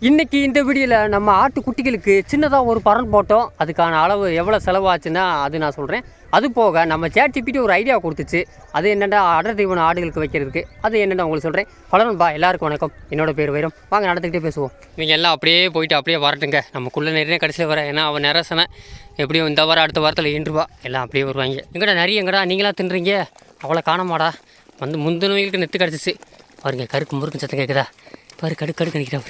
இன்றைக்கி இந்த வீடியோவில் நம்ம ஆட்டுக்குட்டிகளுக்கு சின்னதாக ஒரு பரன் போட்டோம். அதுக்கான அளவு எவ்வளோ செலவாச்சுன்னா அது நான் சொல்கிறேன். அது போக நம்ம ChatGPT ஒரு ஐடியா கொடுத்துச்சு. அது என்னென்னா அடர் தீவனம் ஆடுகளுக்கு வைக்கிறதுக்கு. அது என்னென்னா உங்களுக்கு சொல்கிறேன். பலன்பா எல்லாருக்கும் வணக்கம். என்னோட பேர் வைரம். வாங்க நடந்துக்கிட்டே பேசுவோம். நீங்கள் எல்லாம் அப்படியே போயிட்டு அப்படியே வரட்டுங்க. நமக்குள்ளே நிறைய கடைசியில் வர. ஏன்னா அவன் நிறசனை எப்படியும் இந்த வாரம் அடுத்த வாரத்தில் ஈன்றுவா எல்லாம் அப்படியே வருவாங்க. எங்கடா நிறைய எங்கடா நீங்களாம் தின்னுறீங்க? அவளை காணமாடா. முந்தினவங்களுக்கு நெத்து கிடச்சிச்சு பாருங்க. கருக்கு முறுக்கு சத்தம் கேட்குதா பாரு. கடுக்கு நினைக்கிறா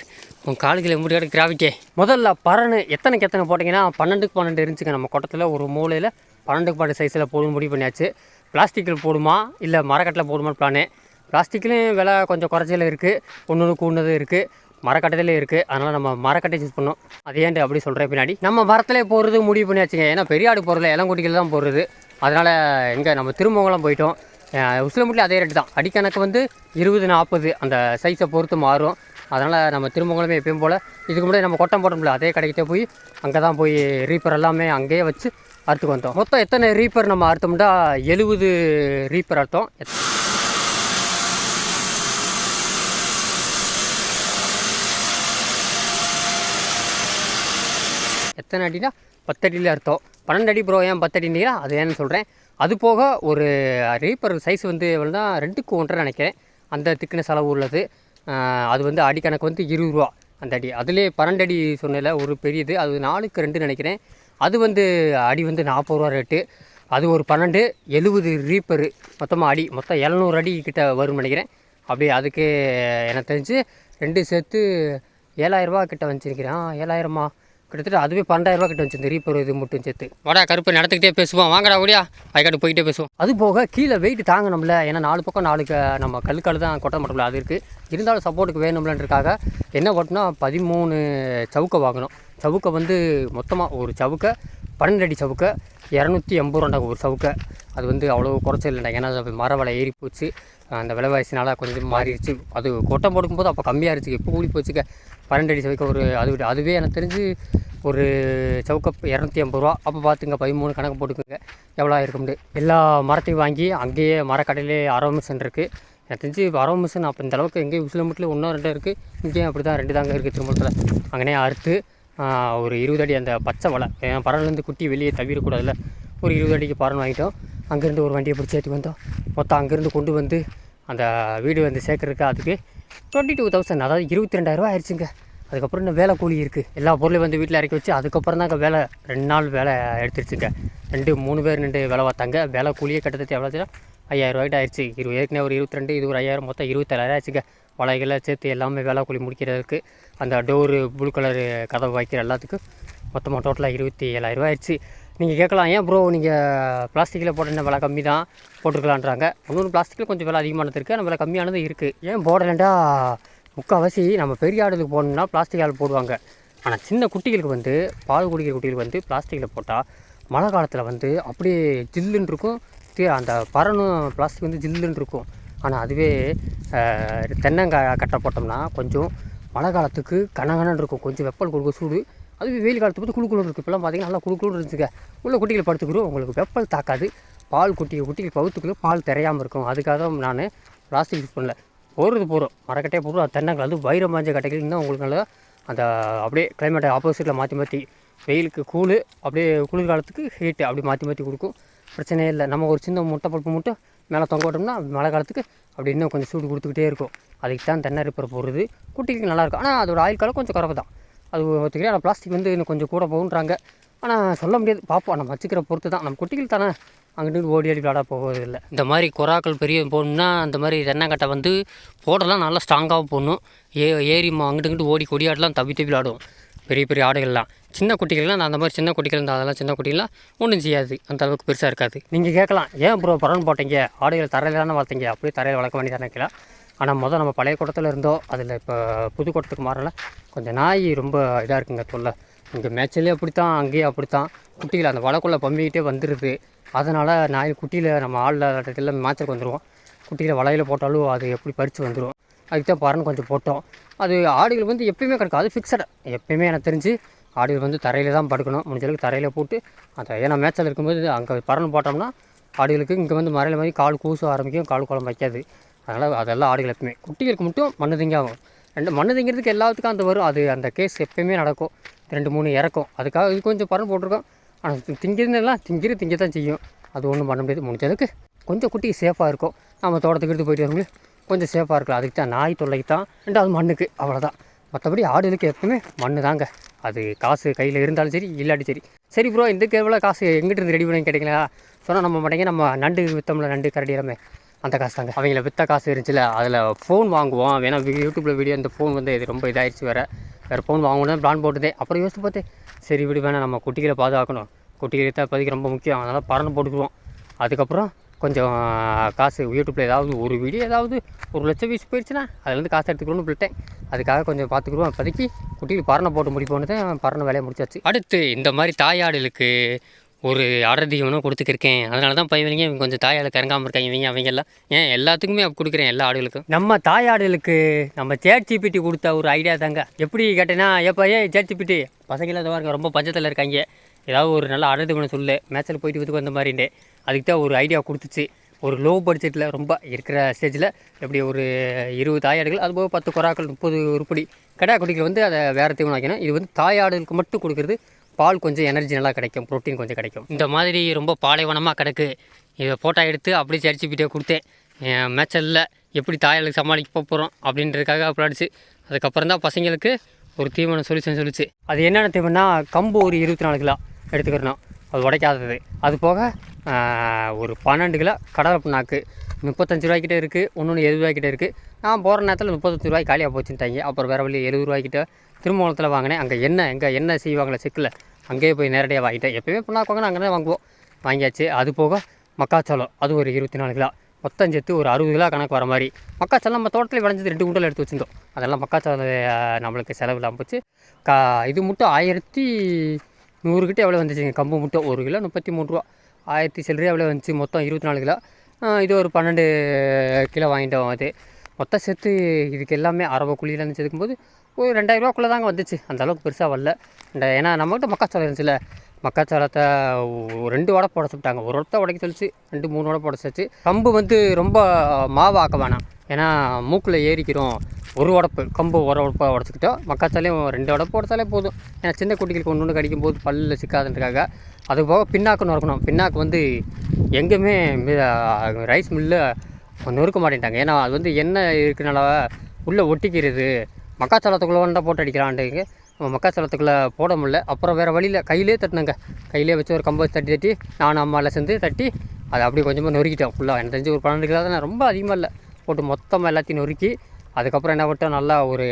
உன் காலுகளை முடி கிடக்கு கிராவிக்கே. முதல்ல பறனு எத்தனைக்கு எத்தனை போட்டிங்கன்னா 12க்கு 12 இருந்துச்சுங்க. நம்ம கொட்டத்தில் ஒரு மூலையில் 12க்கு 12 சைஸில் போடணும் முடிவு பண்ணியாச்சு. பிளாஸ்டிக்கில் போடுமா இல்லை மரக்கட்டில் போடுமான்னு பிளானு. பிளாஸ்டிக்லேயும் விலை கொஞ்சம் குறைச்சல இருக்குது, ஒன்று கூண்டது இருக்குது, மரக்கட்டையிலே இருக்குது. அதனால் நம்ம மரக்கட்டை யூஸ் பண்ணோம். அது ஏன்ட்டு அப்படி சொல்கிறேன் பின்னாடி. நம்ம மரத்திலே போடுறது முடிவு பண்ணியாச்சுங்க. ஏன்னா பெரிய ஆடு போடுறதுல இளங்குட்டிகள் தான் போடுறது. அதனால் எங்கே நம்ம திரும்பவங்களாம் போயிட்டோம். உசிலம்பட்டில் அதே ரேட்டு தான். அடிக்கணக்கு 20-40 அந்த சைஸை பொறுத்து மாறும். அதனால் நம்ம திரும்பங்களுமே எப்பயும் போல் இதுக்கு முன்னாடி நம்ம கொட்டம் போட்டோம்ல அதே கடைக்கிட்டே போய் அங்கே தான் போய் ரீப்பர் எல்லாமே அங்கேயே வச்சு அறுத்துக்கு வந்தோம். மொத்தம் எத்தனை ரீப்பர் நம்ம அறுத்தோம்னா 70 ரீப்பர் அறுத்தோம். எத்தனை அடினா 10 அடியில் அறுத்தோம். 12 அடி ப்ரோ ஏன் 10 அடிங்களா அது ஏன்னு சொல்கிறேன். அது போக ஒரு ரீப்பர் சைஸ் எவ்வளோனா 2க்கு 1.5 நினைக்கிறேன். அந்த திக்னஸ் அளவு உள்ளது. அது அடிக்கணக்கு 20 ரூபா அந்த அடி. அதிலே 12 அடி சொன்னதில் ஒரு பெரியது அது 4க்கு 2 நினைக்கிறேன். அது அடி 40 ரூபா ரேட்டு. அது ஒரு 12 70 ரீப்பரு மொத்தமாக அடி மொத்தம் 700 அடி கிட்ட வரும்னு நினைக்கிறேன். அப்படியே அதுக்கு எனக்கு தெரிஞ்சு 2 சேர்த்து 7000 ரூபா கிட்ட வந்துச்சிருக்கிறேன். 7000மா கிட்டத்தட்ட அதுவே 12,000 ரூபா கிட்ட வந்துச்சு இந்த ரீப்பர் இது மட்டும் சேர்த்து. வாடா கருப்பு நடத்துக்கிட்டே பேசுவோம். வாங்கடா ஓடியா வயக்காட்டு போயிட்டே பேசுவோம். அது போக கீழே வெயிட் தாங்கணும்ல. ஏன்னா 4 பக்கம் 4 நம்ம கல் தான் கொட்ட மாட்டோம்ல அது இருக்குது. இருந்தாலும் சப்போர்ட்டுக்கு வேணும்லன்றக்காக என்ன பண்ணோம்னா 13 சவுக்கை வாங்கணும். சவுக்கை மொத்தமாக ஒரு சவுக்கை 12 அடி சவுக்கை 280 ரூபாண்டாங்க ஒரு சவுக்கை. அது அவ்வளோ குறைச்சல் இல்லைண்டா. ஏன்னா மர விலை ஏறி போச்சு. அந்த விலைவாசினால் கொஞ்சம் மாறிடுச்சு. அது கொட்டம் போடுக்கும்போது அப்போ கம்மியாக இருந்துச்சு. இப்போ கூடி போச்சுக்க 12 அடி சவுக்கை ஒரு அதுவே எனக்கு தெரிஞ்சு ஒரு சவுக்கை 280 ரூபா. அப்போ பார்த்துங்க 13 கணக்கு போட்டுக்குங்க எவ்வளோ இருக்கும்னு. எல்லா மரத்தையும் வாங்கி அங்கேயே மரக்கடையிலே அரவ மிஷின் இருக்குது. எனக்கு தெரிஞ்சு அரவ மிஷின் அப்போ இந்த அளவுக்கு எங்கேயும் உசிலம்பட்டில் 1-2 இருக்குது. இங்கேயும் அப்படி தான் 2 தாங்க இருக்குது திருமணத்தில். அங்கேயே அறுத்து ஒரு 20 அடி அந்த பச்சை வலை பறன்லேருந்து குட்டி வெளியே தவிரக்கூடாதுல ஒரு 20 அடிக்கு பறன் வாங்கிட்டோம். அங்கேருந்து ஒரு வண்டியை பிடிச்சி ஏற்றி வந்தோம். மொத்தம் அங்கேருந்து கொண்டு அந்த வீடு சேர்க்குறதுக்கு அதுக்கு 22,000 அதாவது 22,000 ரூபா ஆயிடுச்சுங்க. அதுக்கப்புறம் இன்னும் வேலை கூலி இருக்குது. எல்லா பொருளையும் வீட்டில் இறக்கி வச்சு அதுக்கப்புறம் தாங்க வேலை 2 நாள் வேலை எடுத்துருச்சுங்க. 2-3 பேர் நின்று வேலை பார்த்தாங்க. வேலை கூலியே கிட்டத்தட்ட எவ்வளோச்சுன்னா 5,000 ரூபாய்ட்டு ஆயிடுச்சு. ஏற்கனவே ஒரு 22 இது ஒரு 5,000 மொத்தம் 27,000 ஆயிடுச்சுங்க. வலைகளை சேர்த்து எல்லாமே வேலை கூலி முடிக்கிறதுக்கு அந்த டோரு ப்ளூ கலரு கதவு வைக்கிற எல்லாத்துக்கும் மொத்தமாக டோட்டலாக 27,000 ரூபா ஆயிடுச்சு. நீங்கள் கேட்கலாம் ஏன் ப்ரோ நீங்கள் பிளாஸ்டிக்கில் போட்டேன்னா விலை கம்மி தான் போட்டுக்கலான்றாங்க. இன்னொன்று பிளாஸ்டிக்கில் கொஞ்சம் விலை அதிகமானது இருக்குது, ஆனால் விலை கம்மியானது இருக்குது. ஏன் போடலைண்டா முக்கால்வாசி நம்ம பெரிய ஆடுகளுக்கு போடணுன்னா பிளாஸ்டிக் ஆள் போடுவாங்க. ஆனால் சின்ன குட்டிகளுக்கு பால் குடிக்கிற குட்டிகளுக்கு பிளாஸ்டிக்கில் போட்டால் மழை காலத்தில் அப்படியே ஜில்லுன்னு இருக்கும். அந்த பறனும் பிளாஸ்டிக் ஜில்லுன்னு இருக்கும். ஆனால் அதுவே தென்னங்காய் கட்டை போட்டோம்னா கொஞ்சம் மழை காலத்துக்கு கனகனன்னு இருக்கும். கொஞ்சம் வெப்பல் கொடுக்க சூடு. அதுவே வெயில் காலத்துக்கு குழுக்குழு இருக்குது. இப்போலாம் பார்த்திங்கன்னா நல்லா குழுக்குழு இருந்துச்சுங்க. உள்ள குட்டிகள் படுத்துக்கிறோம். உங்களுக்கு வெப்பல் தாக்காது. பால் குட்டிகள் பவுத்துக்குள்ளே பால் தெரியாமல் இருக்கும். அதுக்காக தான் நான் பிளாஸ்டிக் யூஸ் பண்ணல. போகிறோம் மரக்கட்டையே போடுறோம். அது தென்னங்காய் வைரம் மாஞ்ச கட்டைகள் இன்னும் உங்களுக்கு நல்லா அந்த அப்படியே கிளைமேட்டை ஆப்போசிட்டில் மாற்றி வெயிலுக்கு கூழ் அப்படியே குளிர்காலத்துக்கு ஹீட்டு அப்படி மாற்றி கொடுக்கும். பிரச்சனையே இல்லை. நம்ம ஒரு சின்ன முட்டை பல்ப்பு மட்டும் மேலே தொங்க விட்டோம்னா மழை காலத்துக்கு அப்படி இன்னும் கொஞ்சம் சூடு கொடுத்துக்கிட்டே இருக்கும். அதுக்கு தான் தென்னை ரிப்பர் போடுறது. குட்டிக்கு நல்லாயிருக்கும். ஆனால் அதோட ஆயில் காலம் கொஞ்சம் குறைவு தான். அது ஒத்துக்கிறேன். ஆனால் பிளாஸ்டிக் இன்னும் கொஞ்சம் கூட போகுன்றாங்க. ஆனால் சொல்ல முடியாது. பார்ப்போம். நம்ம வச்சுக்கிற பொறுத்து தான். நம்ம குட்டிகள் தானே அங்கிட்டு ஓடி விளாட போகிறது இல்லை. இந்த மாதிரி கொராக்கள் பெரிய போடணும்னா அந்த மாதிரி தென்னங்கட்டை போடலாம் நல்லா ஸ்ட்ராங்காக போடணும். ஏறி அங்கிட்டு ஓடி கொடியாடலாம் தப்பி விளாடும் பெரிய பெரிய ஆடுகள்லாம். சின்ன குட்டிகள்லாம் அந்த மாதிரி சின்ன குட்டிகள் இருந்தால் அதெல்லாம் சின்ன குட்டிகள்லாம் ஒன்றும் செய்யாது. அந்த அளவுக்கு பெருசாக இருக்காது. நீங்கள் கேட்கலாம் ஏன் ப்ரோ பறன் போட்டீங்க ஆடுகள் தரையில் தானே வளர்த்தீங்க அப்படியே தரையில் வளர்க்க வேண்டியது நினைக்கலாம். ஆனால் நம்ம பழைய கூட்டத்தில் இருந்தோம். அதில் இப்போ புது கூட்டத்துக்கு மாறல கொஞ்சம் நாய் ரொம்ப இதாக இருக்குங்க தொல்லை. இங்கே மேய்ச்சலே அப்படித்தான், அங்கேயே அப்படித்தான். குட்டிகள் அந்த வலைக்குள்ளே பம்பிக்கிட்டே வந்துடுது. அதனால் நாய் குட்டியில் நம்ம ஆளில் எல்லாம் மேய்ச்சலுக்கு வந்துடுவோம். குட்டியில் வலையில் போட்டாலும் அது எப்படி பறித்து வந்துடும். அதுக்கு தான் பறன் கொஞ்சம் போட்டோம். அது ஆடுகள் எப்பயுமே கிடக்கும். அது ஃபிக்ஸடு. எப்பயுமே எனக்கு தெரிஞ்சு ஆடுகள் தரையில் தான் படுக்கணும். முடிஞ்சளவுக்கு தரையில் போட்டு அந்த ஏன்னா மேய்ச்சல் இருக்கும்போது அங்கே பறன் போட்டோம்னா ஆடுகளுக்கு இங்கே மறையில மாதிரி கால் கூச ஆரம்பிக்கும். கால் குழம்பு வைக்காது. அதனால் அதெல்லாம் ஆடுகள் எப்பவுமே. குட்டிகளுக்கு மட்டும் மண்ணு திங்க ஆகும். மண்ணு திங்கிறதுக்கு எல்லாத்துக்கும் அந்த வரும். அது அந்த கேஸ் எப்போயுமே நடக்கும். 2-3 இறக்கும். அதுக்காக இது கொஞ்சம் பரன் போட்டிருக்கோம். ஆனால் திங்கிறதுலாம் திங்க தான் செய்யும். அது ஒன்றும் பண்ண முடியாது. முடிஞ்சதுக்கு கொஞ்சம் குட்டி சேஃபாக இருக்கும். நம்ம தோட்டத்துக்கு எடுத்து போயிட்டு வரும்போது கொஞ்சம் சேஃபாக இருக்கலாம். அதுக்கு தான் நாய் தொல்லைக்கு தான். ரெண்டாவது மண்ணுக்கு அவ்வளோதான். மற்றபடி ஆடுகளுக்கு எப்பவுமே மண்ணு தாங்க. அது காசு கையில் இருந்தாலும் சரி இல்லாட்டி சரி. சரி ப்ரோ, இதுக்கு எவ்வளோ காசு எங்கிட்ட இருந்து ரெடி பண்ணி கிடைக்கல சொன்னால் நம்ம மாட்டேங்க. நம்ம நண்டு விற்றோம்ல, நண்டு கரடியாமே அந்த காசு தாங்க. அவங்கள விற்ற காசு இருந்துச்சுல, அதில் ஃபோன் வாங்குவோம். வேணா யூடியூப்பில் வீடியோ இந்த ஃபோன் வந்து இது ரொம்ப இதாகிடுச்சு. வேறு ஃபோன் வாங்கணும்னு பிளான் போட்டுதே. அப்புறம் யோசித்து பார்த்தேன், சரி விடு வேணாம், நம்ம குட்டிகளை பாதுகாக்கணும். குட்டிகளை தான் இப்போதைக்கு ரொம்ப முக்கியம். அதனால் பறந்து போட்டுக்குவோம். அதுக்கப்புறம் கொஞ்சம் காசு யூடியூப்பில் ஏதாவது ஒரு வீடியோ ஏதாவது 1,00,000 வியூஸ் போயிடுச்சுன்னா அதுலேருந்து காசு எடுத்துக்கணும்னு சொல்லிட்டேன். அதுக்காக கொஞ்சம் பார்த்துக்குருவோம். இப்போதைக்கு குட்டியில் பறனை போட்டு முடிப்போன்னு தான் பறனை வேலையை முடிச்சாச்சு. அடுத்து இந்த மாதிரி தாயாடுகளுக்கு ஒரு அடர் தீவனம் கொடுத்துக்கிருக்கேன். அதனால தான் பையனிங்க இவங்க கொஞ்சம் தாயாடுக்கு இறங்காமல் இருக்காங்க. அவங்கெல்லாம் ஏன் எல்லாத்துக்குமே கொடுக்குறேன், எல்லா ஆடுகளுக்கும். நம்ம தாயாடுகளுக்கு நம்ம ChatGPT கொடுத்த ஒரு ஐடியா தாங்க. எப்படி கேட்டேன்னா, எப்போ ChatGPT பசங்களாம் அதை பாருங்க ரொம்ப பஞ்சத்தில் இருக்காங்க, ஏதாவது ஒரு நல்ல அடர் தீவனம் சொல்லு, மேட்சில் போயிட்டு வந்து வந்த மாதிரிண்டே. அதுக்கு தான் ஒரு ஐடியா கொடுத்துச்சு. ஒரு லோ பட்ஜெட்டில் ரொம்ப இருக்கிற ஸ்டேஜில் எப்படி ஒரு 20 தாயாடுகள், அதுபோக 10 கொராக்கள், 30 உருப்படி கடா குட்டிகள் வந்து அதை வேறு தீவனம் வைக்கணும். இது வந்து தாயாடுகளுக்கு மட்டும் கொடுக்குறது. பால் கொஞ்சம் எனர்ஜி நல்லா கிடைக்கும், ப்ரோட்டீன் கொஞ்சம் கிடைக்கும். இந்த மாதிரி ரொம்ப பாலைவனமாக கிடக்கு. இதை ஃபோட்டோ எடுத்து அப்படியே ChatGPT கொடுத்தேன். மேட்சலில் எப்படி தாயாளுக்கு சமாளிக்க போகிறோம் அப்படின்றதுக்காக அடிச்சு. அதுக்கப்புறம் தான் பசங்களுக்கு ஒரு தீவனம் சொல்லிச்சு. அது என்னென்ன தீவனம்னா, கம்பு ஒரு 24 கிலோ எடுத்துக்கிறணும், அது உடைக்காதது. அது போக ஒரு 12 கிலோ கடலை புண்ணாக்கு 35 ரூபாய்க்கிட்ட இருக்குது. ஒன்று 70 ரூபாய்க்கிட்ட இருக்குது. நான் போகிற நேரத்தில் 35 ரூபாய் காலியாக போச்சுட்டாங்க. அப்புறம் வேறு வழி 70 ரூபாய்க்கிட்ட திருமணத்தில் வாங்கினேன். அங்கே எண்ணெய் செய்வாங்களே செக்கில், அங்கேயே போய் நேரடியாக வாங்கிட்டேன். எப்போயுமே புண்ணாக்கு வாங்கினா அங்கே தான் வாங்குவோம். வாங்கியாச்சு. அது போக மக்காச்சோளம் அது ஒரு 24 கிலோ, மொத்தம் சேர்த்து ஒரு 60 கிலோ கணக்கு வர மாதிரி. மக்காச்சோளம் நம்ம தோட்டத்தில் விளைஞ்சது 2 குண்டல் எடுத்து வச்சுருந்தோம். அதெல்லாம் மக்காச்சோளம் நம்மளுக்கு செலவு இல்லாமல் போச்சு. இது மட்டும் 1100 கிட்டே எவ்வளோ வந்துச்சுங்க. கம்பு மட்டும் 1 கிலோ 33 ரூபா, 1000 சில்லறையாக எவ்வளோ வந்துச்சு. மொத்தம் 24 கிலோ. இது ஒரு 12 கிலோ வாங்கிட்டோம். அது மொத்தம் சேர்த்து இதுக்கு எல்லாமே அரவை குழியிலேருந்து சேர்க்கும்போது ஒரு 2000 ரூபாக்குள்ளே தாங்க வந்துச்சு. அந்தளவுக்கு பெருசாக வரல. ஏன்னா நம்மகிட்ட மக்காச்சோளம் இருந்துச்சுல, மக்காச்சோளத்தை 2 வடை போட சொல்லிட்டாங்க. ஒரு வடத்தை உடைக்க சொல்லிச்சு, 2-3 வடை போட சொல்லிச்சு. கம்பு வந்து ரொம்ப மாவாக்க வேணாம், ஏன்னா மூக்கில் ஏறிக்கிறோம். ஒரு உடப்பு கம்பு ஒரு உடப்பாக உடச்சிக்கிட்டோம். மக்காச்சாலையும் 2 உடப்பு உடச்சாலே போதும். ஏன்னா சின்ன குட்டிகளுக்கு ஒன்று கடிக்கும் போது பல்லில் சிக்காதுன்றக்காக. அது போக பின்னாக்கு நொறுக்கணும். பின்னாக்கு வந்து எங்கேயுமே ரைஸ் மில்லு நொறுக்க மாட்டேன்ட்டாங்க. ஏன்னா அது வந்து எண்ணெய் இருக்கிறனால உள்ளே ஒட்டிக்கிறது. மக்காச்சோளத்துக்குள்ளே வந்தால் போட்டு அடிக்கலான்ட்டுங்க மக்காச்சோளத்துக்குள்ளே போட முடியல. அப்புறம் வேறு வழியில் கையிலே தட்டினாங்க. கையிலே வச்சு ஒரு கம்பை தட்டி நானும் அம்மாவில் சேர்ந்து தட்டி அதை அப்படியே கொஞ்சமாக நொறுக்கிட்டோம். ஃபுல்லாக எனக்கு தெரிஞ்சு ஒரு 12 கிலோ தான், ரொம்ப அதிகமாக இல்லை. போட்டு மொத்தமாக எல்லாத்தையும் நொறுக்கி அதுக்கப்புறம் என்ன பண்ணிட்டோம், நல்லா ஒரு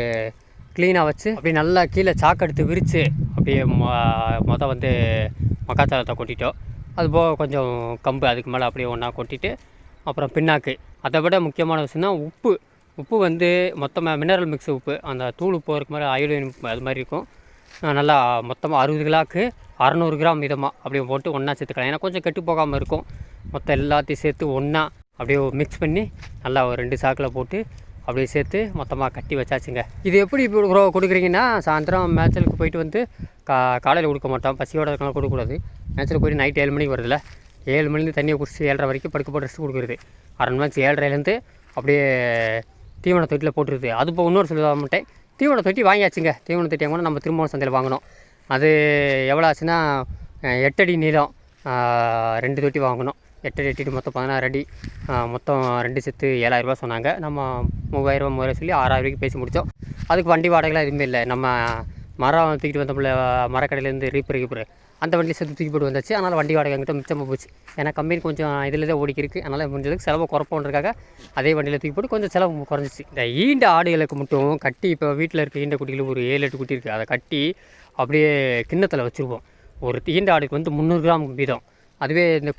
க்ளீனாக வச்சு அப்படி நல்லா கீழே சாக்கு எடுத்து விரித்து அப்படியே மொதல் வந்து மக்காச்சோளத்தை கொட்டிட்டோம். அதுபோக கொஞ்சம் கம்பு அதுக்கு மேலே அப்படியே ஒன்றா கொட்டிட்டு அப்புறம் பின்னாக்கு. அதை விட முக்கியமான விஷயம்னா உப்பு வந்து மொத்தமாக மினரல் மிக்ஸ் உப்பு, அந்த தூள் உப்பு இருக்க மாதிரி அயோடின் அது மாதிரி இருக்கும். நல்லா மொத்தமாக 60 கிலோக்கு 600 கிராம் இதமாக அப்படியே போட்டு ஒன்றா சேர்த்துக்கலாம். ஏன்னா கொஞ்சம் கெட்டு போகாமல் இருக்கும். மொத்தம் எல்லாத்தையும் சேர்த்து ஒன்றா அப்படியே மிக்ஸ் பண்ணி நல்லா ஒரு 2 சாக்கில் போட்டு அப்படியே சேர்த்து மொத்தமாக கட்டி வச்சாச்சுங்க. இது எப்படி இப்போ கொடுக்குறீங்கன்னா, சாயந்தரம் மேட்சலுக்கு போயிட்டு வந்து காலையில் கொடுக்க மாட்டோம், பசியோட இருக்கலாம் கொடுக்கக்கூடாது. மேட்சில் போய்ட்டு நைட்டு 7 மணிக்கு வருதுல்ல, 7 மணிலேருந்து தண்ணியை குடிச்சு 7:30 வரைக்கும் படுக்க போட்டு ரெஸ்ட் கொடுக்குறது. 1/2 மணி நேரம் 7:30லேருந்து அப்படியே தீவன தொட்டியில் போட்டுருது. அது இப்போ இன்னொரு சொல்ல மாட்டேன், தீவன தொட்டி வாங்கியாச்சுங்க. தீவன தொட்டி வாங்கினா நம்ம திரும்ப சந்தையில் வாங்கினோம். அது எவ்வளோ ஆச்சுன்னா 8 அடி நீளம் 2 தொட்டி வாங்கினோம். 8 அடி 8 அடி மொத்தம் 16 அடி. மொத்தம் 2 சேர்த்து 7000 ரூபா சொன்னாங்க. நம்ம 3000 சொல்லி 6000 ரூபாய்க்கு பேசி முடித்தோம். அதுக்கு வண்டி வாடகைலாம் எதுவுமே இல்லை. நம்ம மரம் தூக்கிட்டு வந்தோம்ல, மரக்கடையிலேருந்து ரீப்பர் அந்த வண்டியில் சேர்த்து தூக்கி போட்டு வந்தாச்சு. அதனால் வண்டி வாடகை எங்கிட்ட மிச்சமாக போச்சு. ஏன்னா கம்பெனி கொஞ்சம் இதில் தான் ஓடிக்கிருக்கு. அதனால் முடிஞ்சதுக்கு செலவு குறைப்போன்றக்காக அதே வண்டியில் தூக்கி போட்டு கொஞ்சம் செலவு குறைஞ்சிச்சு. இந்த ஈண்ட ஆடுகளுக்கு மட்டும் கட்டி, இப்போ வீட்டில் இருக்க ஈண்ட குட்டிகளும் ஒரு 7-8 குட்டி இருக்குது, அதை கட்டி அப்படியே கிண்ணத்தில் வச்சுருப்போம். ஒரு ஈண்ட ஆடுக்கு வந்து 300 கிராம் வீதம். அதுவே இந்த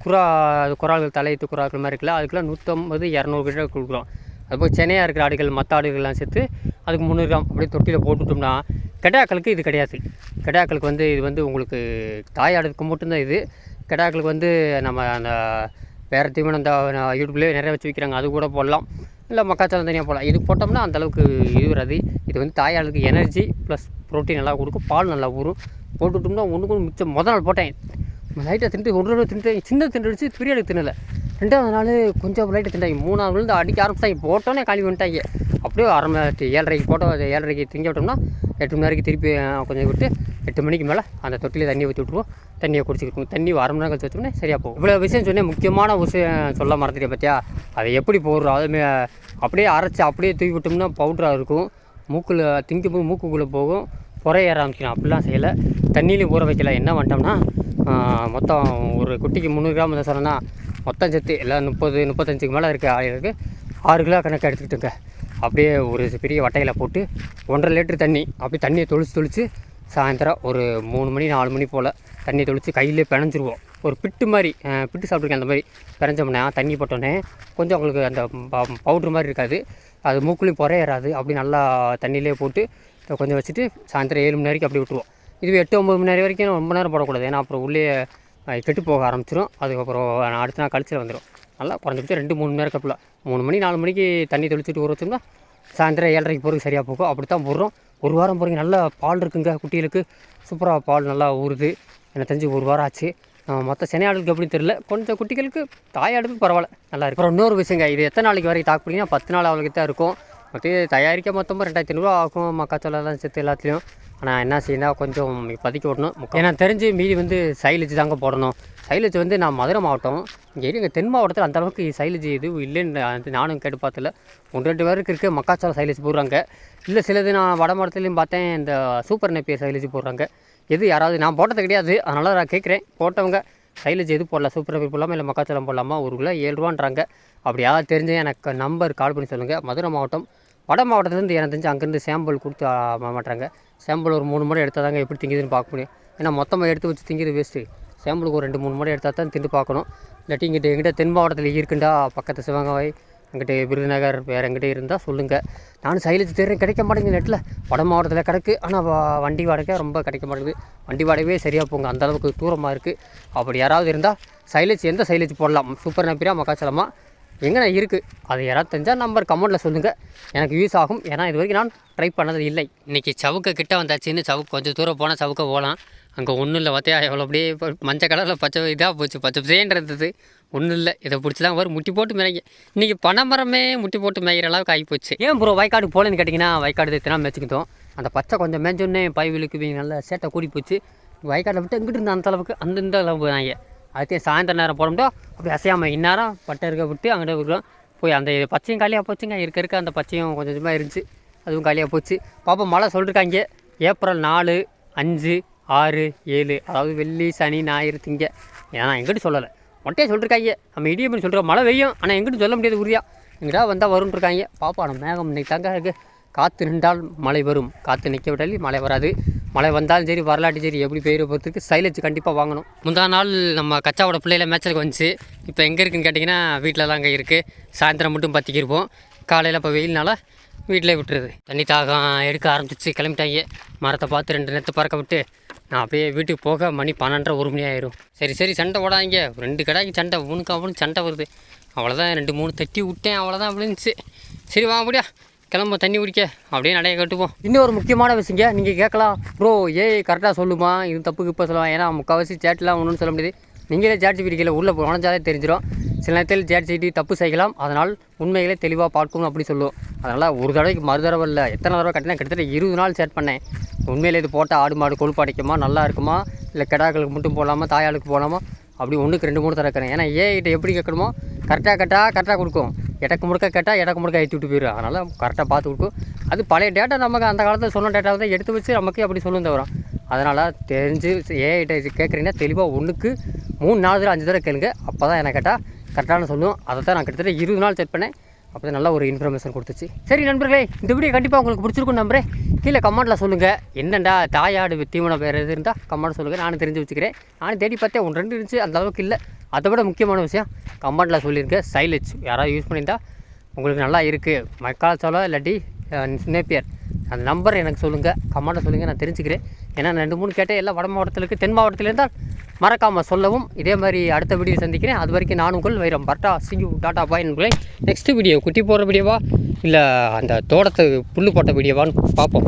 குறால்கள் தலையத்து குறாக்கள் மாதிரி இருக்குல்ல, அதுக்கெல்லாம் 150-200 கிட்ட கொடுக்குறோம். அதுபோல் சென்னையாக இருக்கிற ஆடுகள் மற்ற ஆடுகள்லாம் சேர்த்து அதுக்கு 300 கிராம் அப்படியே தொட்டியில் போட்டுவிட்டோம்னா, கெடாக்களுக்கு இது கிடையாது. கெடாக்களுக்கு வந்து இது வந்து உங்களுக்கு தாயாடுக்கு மட்டும்தான் இது. கெடாக்களுக்கு வந்து நம்ம அந்த வேறு தீவனம் இந்த யூடியூப்லேயே நிறைய வச்சு விற்கிறாங்க, அது கூட போடலாம். இல்லை மக்காச்சோளம் தனியாக போடலாம். இது போட்டோம்னா அந்தளவுக்கு இது வராது. இது வந்து தாயாடுக்கு எனர்ஜி ப்ளஸ் ப்ரோட்டீன் நல்லா கொடுக்கும், பால் நல்லா ஊறும். போட்டுவிட்டோம்னா ஒன்றுக்கு மிச்சம். முதல் நாள் போட்டேன், லைட்டாக தின்ட்டு 1 தின்ட்டு சின்ன தின்னுடுச்சு, பெரிய தின்னலை. 2வது நாள் கொஞ்சம் லைட்டு திண்டாங்க. 3வது விழுந்து அடிக்க ஆரம்பிச்சாங்க. போட்டோன்னே காலி பண்ணிட்டாங்க. அப்படியே 7:30 போட்டோம். 7:30 திங்க விட்டோம்னா 8 மணி நேரத்துக்கு திருப்பி கொஞ்சம் விட்டு 8 மணிக்கு மேலே அந்த தொட்டியில் தண்ணியை ஊற்றி விட்டுருவோம். தண்ணியை குடிச்சிக்கிட்டு தண்ணி 1/2 மணி நேரம் கழிச்சு வச்சோம்னா சரியாக போகும். இவ்வளோ விஷயம் சொன்னேன். முக்கியமான விஷயம் சொல்ல மறந்துட்டேன் பார்த்தியா. அதை எப்படி போடுறோம் அதுமாரி அப்படியே அரைச்சி அப்படியே தூக்கி விட்டோம்னா பவுட்ராக இருக்கும். மூக்கில் திங்கும்போது மூக்குக்குள்ளே போகும். புறைய ஆரம்பிக்கணும். அப்படிலாம் செய்யலை. தண்ணியிலையும் ஊற வைக்கல. என்ன பண்ணிட்டோம்னா மொத்தம் ஒரு குட்டிக்கு 300 கிராம் தான் சொன்னேன்னா மொத்தம் சேர்த்து எல்லாம் 30-35க்கு மேலே இருக்க ஆளுக்கு 6 கிலோ கணக்கு எடுத்துக்கிட்டுங்க. அப்படியே ஒரு பெரிய வட்டையில் போட்டு 1.5 லிட்டர் தண்ணி அப்படியே தண்ணியை தொளிச்சு சாயந்தரம் ஒரு 3 மணி 4 மணி போல் தண்ணி தொளித்து கையிலே பிணைஞ்சிருவோம். ஒரு பிட்டு மாதிரி பிட்டு சாப்பிட்ருக்கேன். அந்த மாதிரி பிணைஞ்சோம்னா தண்ணி போட்டோன்னே கொஞ்சம் உங்களுக்கு அந்த பவுட்ரு மாதிரி இருக்காது. அது மூக்குலையும் புறையறாது. அப்படி நல்லா தண்ணியிலே போட்டு கொஞ்சம் வச்சுட்டு சாயந்தரம் 7 மணி வரைக்கும் அப்படி விட்டுருவோம். இதுவே 8-9 மணி நேரம் வரைக்கும் ரொம்ப நேரம் போடக்கூடாது. ஏன்னா அப்புறம் உள்ளே கெட்டு போக ஆரம்பிச்சிடும். அதுக்கப்புறம் அடுத்த நாள் கழிச்சில் வந்துடும். நல்லா குறைஞ்சிட்டு 2-3 மணி நேரம் கப்பில் 3 மணி 4 மணிக்கு தண்ணி தெளிச்சுட்டு ஊற வச்சோம்னா சாயந்தரம் 7:30 போகிறதுக்கு சரியாக போகும். அப்படி தான் போடுறோம். 1 வாரம் போகிறீங்க. நல்லா பால் இருக்குங்க குட்டிகளுக்கு. சூப்பராக பால் நல்லா ஊறுது. எனக்கு தெரிஞ்சு 1 வாரம் ஆச்சு. மற்ற செனையாடுகளுக்கு எப்படின்னு தெரியல. கொஞ்சம் குட்டிகளுக்கு தாயாடுக்கு பரவாயில்ல நல்லா இருக்கும். அப்புறம் இன்னொரு விஷயங்க, இது எத்தனை நாளைக்கு வரைக்கும் தாக்கு பிடிங்கன்னா 10 நாள் அவளுக்கு தான் இருக்கும். மற்ற தயாரிக்க மொத்தமாக 2500 ஆகும் மக்காச்சோளம் சேர்த்து எல்லாத்துலேயும். ஆனால் என்ன செய்யணும் கொஞ்சம் பதுக்கி விடணும். ஏன்னா தெரிஞ்சு மீதி வந்து சைலேஜ் தாங்க போடணும். சைலேஜ் வந்து நான் மதுரை மாவட்டம் இங்கே எங்கள் தென் மாவட்டத்தில் அந்தளவுக்கு சைலேஜ் எதுவும் இல்லைன்னு நானும் கேட்டு பார்த்தல. 1-2 பேருக்கு இருக்குது மக்காச்சோளம் சைலேஜ் போடுறாங்க. இல்லை சிலது நான் வட மாவட்டத்துலேயும் பார்த்தேன் இந்த சூப்பர் நெப்பியர் சைலேஜ் போடுறாங்க. எது யாராவது நான் போட்டது கிடையாது. அதனால் நான் கேட்குறேன் போட்டவங்க சைலேஜ் எது போடலாம், சூப்பர் நெப்பியர் போடலாமா இல்லை மக்காச்சோளம் போடலாமா? 1 கிலோ 7 ரூபான்றாங்க. அப்படி யாராவது தெரிஞ்சு எனக்கு நம்பர் கால் பண்ணி சொல்லுங்கள். மதுரை மாவட்டம் வட மாவட்டத்துலேருந்து எனக்கு தெரிஞ்சு அங்கேருந்து சாம்பிள் கொடுத்து மாட்டாங்க. சாம்பிள் ஒரு 3 முறை எடுத்தால் தாங்க எப்படி திங்குதுன்னு பார்க்க முடியும். ஏன்னா மொத்தமாக எடுத்து வச்சு திங்கிறது வேஸ்ட்டு. சாம்பிளுக்கு ஒரு 2-3 முறை எடுத்தால் தான் திண்டு பார்க்கணும். இல்லாட்டி எங்கிட்ட தென் மாவட்டத்தில் இருக்குண்டா பக்கத்து சிவகங்கை அங்கிட்ட விருதுநகர் வேறு எங்கிட்ட இருந்தால் சொல்லுங்கள். நானும் சைலேஜ் தேடுறேன் கிடைக்க மாட்டேங்குது நெட்டில். வட மாவட்டத்தில் கிடக்கு. ஆனால் வண்டி வாடகை ரொம்ப கிடைக்க மாட்டேங்குது. வண்டி வாடகையே சரியாக போங்க. அந்தளவுக்கு தூரமாக இருக்குது. அப்படி யாராவது இருந்தால் சைலேஜ் எந்த சைலேஜ் போடலாம், சூப்பர் நெப்பியரா மக்காச்சோளமா எங்கே இருக்குது அது யாராவது தெரிஞ்சால் நம்பர் கமெண்ட்டில் சொல்லுங்கள். எனக்கு யூஸ் ஆகும். ஏன்னா இது வரைக்கும் நான் ட்ரை பண்ணது இல்லை. இன்றைக்கி சவுக்க கிட்ட வந்தாச்சுன்னு சவுக்கு கொஞ்சம் தூரம் போனால் சவுக்க போகலாம். அங்கே ஒன்றும் இல்லை பார்த்தியா எவ்வளோ அப்படியே மஞ்சள் கலரில் பச்சை இதாக போச்சு. பச்சை பசேன்றது ஒன்றும் இல்லை. இதை பிடிச்சி தான் வரும் முட்டி போட்டு மேய்ங்க. இன்றைக்கி பனைமரமே முட்டி போட்டு மேய்கிற அளவுக்கு ஆகி போச்சு. ஏன் ப்ரோ வயக்காடுக்கு போகலன்னு கேட்டிங்கன்னா வயக்காடு எத்தனை மேய்ச்சிக்கிட்டோம். அந்த பச்சை கொஞ்சம் மேய்ச்சோன்னே பைவிலுக்கு நல்லா சேட்டை கூடி போச்சு. வயக்காட்டை விட்டு எங்கிட்டு இருந்த அந்த அளவுக்கு இந்த அளவுக்கு நாங்கள் அதுக்கே சாயந்தரம் நேரம் போனோம்னா அப்படி அசையாமல் இந்நேரம் பட்டை இருக்க விட்டு அங்கிட்ட இருக்கிறோம் போய் அந்த பச்சையும் காலியாக போச்சுங்க. இருக்க அந்த பச்சையும் கொஞ்சம் கொஞ்சமாக இருந்துச்சு. அதுவும் காலியாக போச்சு. பாப்பா மழை சொல்லியிருக்காங்க ஏப்ரல் 4, 5, 6, 7 அதாவது வெள்ளி சனி ஞாயிறு திங்க. ஏன்னா எங்கிட்ட சொல்லலை மொட்டையாக சொல்லியிருக்காங்க. நம்ம இடியப்பன்னு சொல்கிறோம் மழை வெய்யும். ஆனால் எங்கிட்ட சொல்ல முடியாது உறுதியாக எங்கிட்ட வந்தால் வரும்ன்ருக்காங்க. பாப்பா நம்ம மேகம் இன்னைக்கு தாங்க இருக்குது. காற்று நின்றால் மழை வரும், காற்று நிற்க விட்டாலும் மழை வராது. மழை வந்தாலும் சரி வரலாட்டி சரி எப்படி பெய்கிற பொறுத்துக்கு சைலேஜ் கண்டிப்பாக வாங்கணும். முந்தா நாள் நம்ம கச்சாவோட பிள்ளையில மேட்சலுக்கு வந்துச்சு. இப்போ எங்கே இருக்குதுன்னு கேட்டிங்கன்னா வீட்டில் தான் அங்கே இருக்குது. சாயந்தரம் மட்டும் பற்றிக்கி இருப்போம். காலையில் இப்போ வெயில்னால வீட்டிலே விட்டுருது. தண்ணி தாகம் எடுக்க ஆரம்பிச்சிச்சு. கிளம்பிட்டாங்க. மரத்தை பார்த்து 2 நேரத்தை பறக்க விட்டு நான் அப்படியே வீட்டுக்கு போக மணி 12:30 1 மணி ஆயிரும். சரி சண்டை ஓடாங்க. 2 கடாய்க்கு சண்டை அவனுக்கு சண்டை வருது. அவ்வளோதான் 2-3 தட்டி விட்டேன். அவ்வளோதான் விழுந்துச்சு. சரி வாங்க முடியா கிளம்ப தண்ணி குடிக்க அப்படியே நடைய கட்டுப்போம். இன்னொரு முக்கியமான விஷயங்க நீங்கள் கேட்கலாம் ப்ரோ கரெக்டாக சொல்லுமா இது தப்புக்கு இப்போ சொல்லுவான். ஏன்னா முக்கால்வாசி சேட்டெலாம் ஒன்றும் சொல்ல முடியாது. நீங்களே சேட் பிடிக்கல உள்ளே நுழைஞ்சாலே தெரிஞ்சிடும். சில நேரத்தில் சேட் செய்து தப்பு செய்யலாம். அதனால் உண்மைகளே தெளிவாக பார்க்கணும் அப்படி சொல்லுவோம். அதனால் ஒரு தடவைக்கு மறு தடவை இல்லை எத்தனை தடவை கட்டினா கிட்டத்தட்ட 20 நாள் சேட் பண்ணேன். உண்மையிலே இது போட்டால் ஆடு மாடு கொழுப்பு அடைக்குமா நல்லா இருக்குமா இல்லை கிடாக்களுக்கு மட்டும் போடலாமா தாயாளுக்கு போகலாமா அப்படி 1க்கு 2-3 தடவை இருக்கிறேன். ஏன்னா கிட்ட எப்படி கேட்கணுமோ கரெக்டாக கொடுக்கும். எடக்கு முடுக்க கேட்டால் எடக்கு முடுக்க ஏற்றி விட்டு போயிடும். அதனால் கரெக்டாக பார்த்து கொடுக்கும். அது பழைய டேட்டா நமக்கு அந்த காலத்தில் சொன்ன டேட்டாவை தான் எடுத்து வச்சு நமக்கு அப்படி சொல்லும் தவிர. அதனால் தெரிஞ்சு கிட்ட கேட்குறீங்கன்னா தெளிவாக 1க்கு 3-4 தடவை 5 தடவை கேளுங்க. அப்போ தான் எனக்கு கேட்டால் கரெக்டான சொல்லுவோம். அதை தான் நான் கிட்டத்தட்ட 20 நாள் செக் பண்ணேன். அப்போ தான் நல்ல ஒரு இன்ஃபர்மேஷன் கொடுத்துச்சு. சரி நண்பர்களே இந்த வீடியோ கண்டிப்பாக உங்களுக்கு பிடிச்சிருக்கும் நம்புறேன். கீழே கமெண்ட்டில் சொல்லுங்கள். என்னண்டா தாயாடு தீவனம் வேறு எது இருந்தால் கமெண்ட் சொல்லுங்கள். நானும் தெரிஞ்சு வச்சுக்கிறேன். நானும் தேடி பார்த்தேன் 1-2 இருந்துச்சு. அந்த அளவுக்கு இல்லை. அதை விட முக்கியமான விஷயம் கமெண்ட்டில் சொல்லியிருக்கேன். சைலேஜ் யாராவது யூஸ் பண்ணியிருந்தால் உங்களுக்கு நல்லா இருக்குது மக்காச்சோளம் இல்லாட்டி நேப்பியர் அந்த நம்பர் எனக்கு சொல்லுங்கள். கமெண்ட்டை சொல்லுங்கள். நான் தெரிஞ்சுக்கிறேன். ஏன்னா 2-3 கேட்டேன். எல்லாம் வட மாவட்டத்தில் இருக்குது. தென் மாவட்டத்தில் இருந்தால் மறக்காமல் சொல்லவும். இதே மாதிரி அடுத்த வீடியோ சந்திக்கிறேன். அது வரைக்கும் நான் உங்கள் வைரம் பர்ட்டா சிங்கு டாட்டா பாய் நண்பர்களே. நெக்ஸ்ட் வீடியோ குட்டி போடுற வீடியோவா இல்லை அந்த தோட்டத்து புல் போட்ட வீடியோவான்னு பார்ப்போம்.